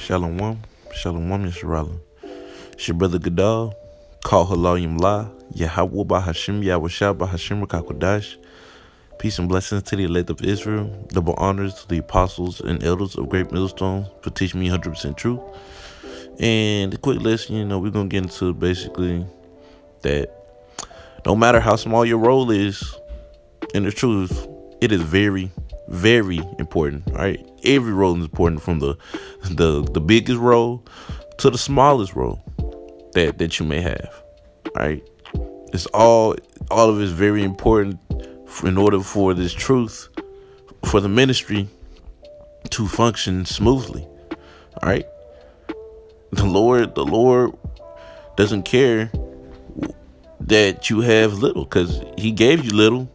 Shalom, Shalom, Yisrael. It's your brother Gadal. Call Halayim La. Yahweh Bahashim, Yahweh Bahashim Rakakodash. Peace and blessings to the elect of Israel. Double honors to the apostles and elders of Great Millstone for teaching me 100% truth. And a quick lesson, we're going to get into basically that no matter how small your role is in the truth, it is very, very important. All right, every role is important, from the biggest role to the smallest role that you may have. All right, it's all of it is very important in order for this truth, for the ministry to function smoothly. All right, the Lord doesn't care that you have little, because He gave you little.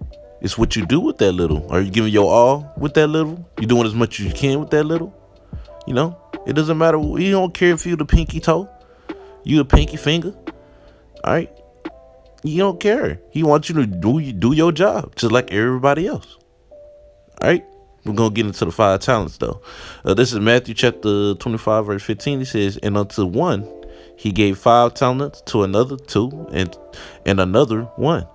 It's what you do with that little. Are you giving your all with that little? You doing as much as you can with that little? It doesn't matter. He don't care if you the pinky toe, you the pinky finger. All right, he don't care. He wants you to do your job just like everybody else. All right, we're gonna get into the 5 talents though. This is Matthew chapter 25 verse 15. He says, "And unto one He gave 5 talents, to another 2, and another 1.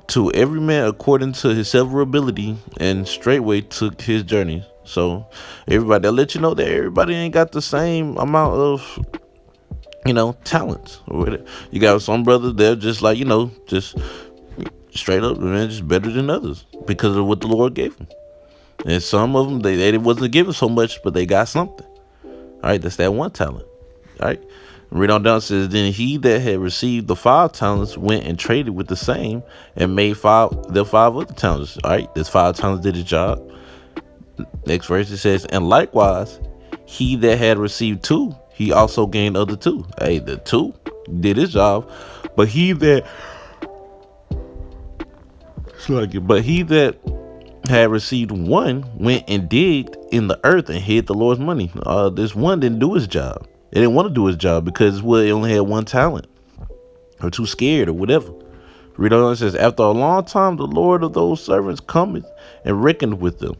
To every man according to his several ability, and straightway took his journey." So everybody, they'll let you know that everybody ain't got the same amount of talents. You got some brothers, they're just like, just straight up, man, just better than others because of what the Lord gave them. And some of them, they wasn't given so much, but they got something. All right, that's that 1 talent. All right. Read on down, says, "Then he that had received the 5 talents went and traded with the same, and made 5 other talents." All right, this 5 talents did his job. Next verse, it says, "And likewise, he that had received 2, he also gained other 2." Hey, the 2 did his job, but he that had received 1 went and digged in the earth and hid the Lord's money. This one didn't do his job. They didn't want to do his job because he only had 1 talent, or too scared, or whatever. Read on, it says, "After a long time, the Lord of those servants cometh and reckoned with them.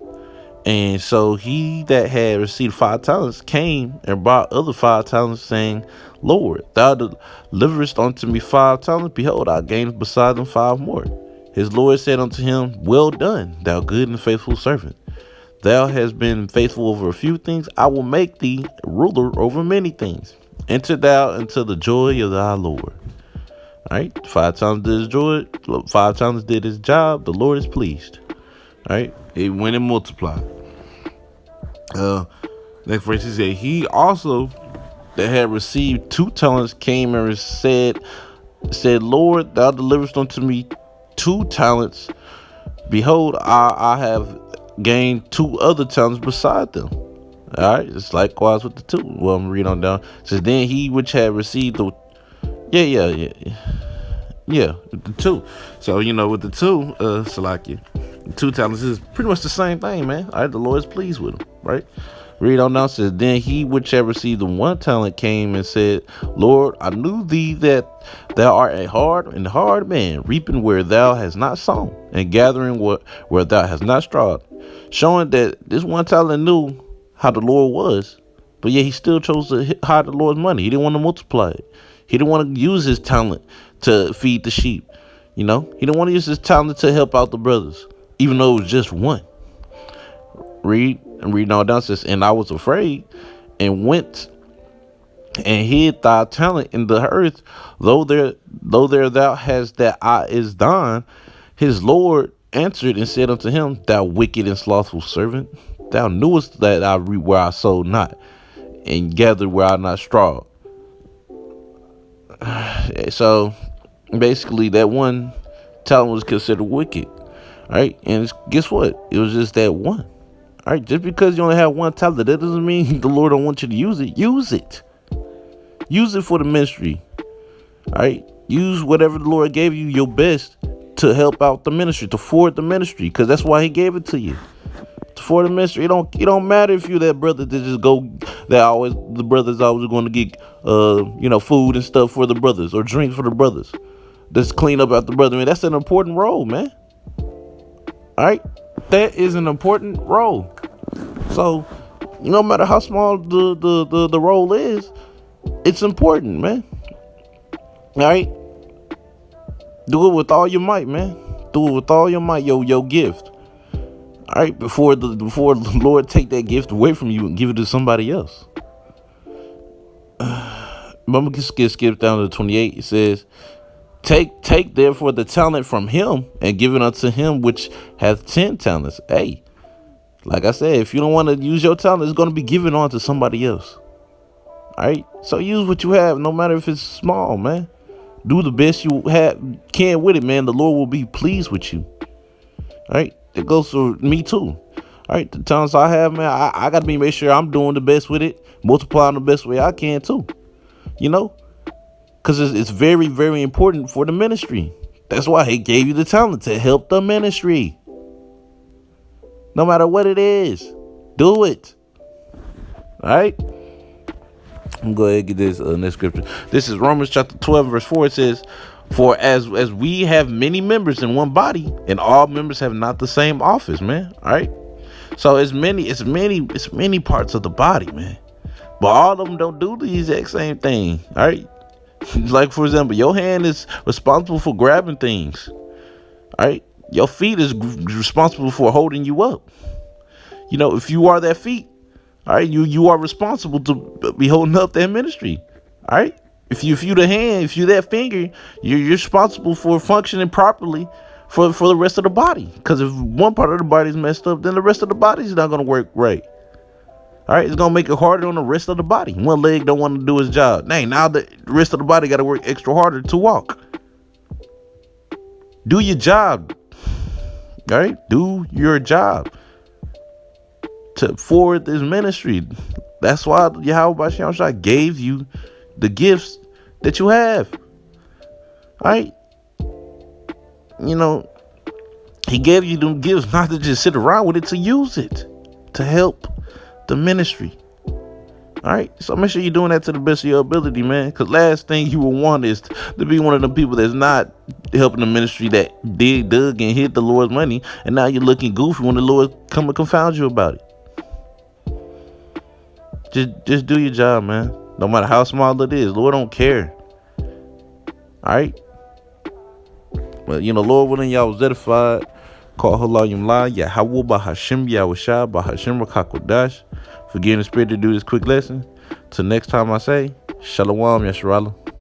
And so he that had received 5 talents came and brought other 5 talents, saying, Lord, thou deliverest unto me 5 talents. Behold, I gained beside them 5 more. His Lord said unto him, Well done, thou good and faithful servant. Thou hast been faithful over a few things. I will make thee ruler over many things. Enter thou into the joy of thy Lord." All right, 5 times did his joy. 5 times did his job. The Lord is pleased. All right, it went and multiplied. Next verse, he said, "He also that had received 2 talents came and said, Lord, thou deliverest unto me 2 talents. Behold, I have gained 2 other talents beside them." All right, it's likewise with the 2. Well, I'm reading on down. It says, "Then he which had received the..." Yeah, with the 2. So, with the 2, Salakia, 2 talents is pretty much the same thing, man. All right, the Lord is pleased with him, right? Read on down, says, "Then he which had received the 1 talent came and said, Lord, I knew thee that thou art a hard man, reaping where thou hast not sown, and gathering where thou hast not strawed." Showing that this 1 talent knew how the Lord was, but yet he still chose to hide the Lord's money. He didn't want to multiply it. He didn't want to use his talent to feed the sheep. He didn't want to use his talent to help out the brothers, even though it was just 1. Reading all down, says, "And I was afraid, and went and hid thy talent in the earth, though there thou hast that I is thine. His Lord answered and said unto him, Thou wicked and slothful servant, thou knewest that I reap where I sowed not, and gathered where I not strawed." So basically, that 1 talent was considered wicked. All right, and guess what? It was just that 1. All right, just because you only have 1 talent, that doesn't mean the Lord don't want you to use it. Use it. Use it for the ministry. All right, use whatever the Lord gave you, your best, to help out the ministry, to forward the ministry, because that's why He gave it to you. To forward the ministry. It don't matter if you're that brother that just go. The brothers always going to get food and stuff for the brothers, or drink for the brothers. Just clean up after the brother. Man, that's an important role, man. All right, that is an important role. So No matter how small the role is, it's important, man. All right, do it with all your might, man. Do it with all your might, your gift. All right, before the Lord take that gift away from you and give it to somebody else. But I'm gonna skip down to 28. It says, Take therefore the talent from him and give it unto him which hath 10 talents. Hey, like I said, if you don't want to use your talent, it's going to be given on to somebody else. All right, so use what you have, no matter if it's small, man. Do the best you can with it, man. The Lord will be pleased with you. All right, it goes for me too. All right, the talents I have, man, I got to make sure I'm doing the best with it, multiplying the best way I can too. You know, because it's very, very important for the ministry. That's why he gave you the talent, to help the ministry. No matter what it is, do it. All right. I'm going to go ahead and get this next scripture. This is Romans chapter 12, verse 4. It says, for as we have many members in one body, and all members have not the same office, man. All right. So it's many parts of the body, man. But all of them don't do the exact same thing. All right. Like, for example, your hand is responsible for grabbing things. All right. Your feet is responsible for holding you up. You know, if you are that feet, all right, you are responsible to be holding up that ministry. All right. If you the hand, if you that finger, you're responsible for functioning properly for the rest of the body. Because if one part of the body is messed up, then the rest of the body is not going to work right. All right, it's going to make it harder on the rest of the body. One leg don't want to do his job. Dang, now the rest of the body got to work extra harder to walk. Do your job. All right, do your job to forward this ministry. That's why Yahweh Shai gave you the gifts that you have. All right, you know, he gave you them gifts not to just sit around with it, to use it to help the ministry. All right, so make sure you're doing that to the best of your ability, man. Because last thing you will want is to be one of the people that's not helping the ministry, that dug and hid the Lord's money, and now you're looking goofy when the Lord come and confound you about it. Just do your job, man. No matter how small it is, Lord don't care. All right. Well, you know, Lord willing, y'all was edified. Call Halayim La, Yahweh Bahashim Yahushua Bahashim Rakakodash. For getting the spirit to do this quick lesson. Till next time I say, Shalom Yasharallah.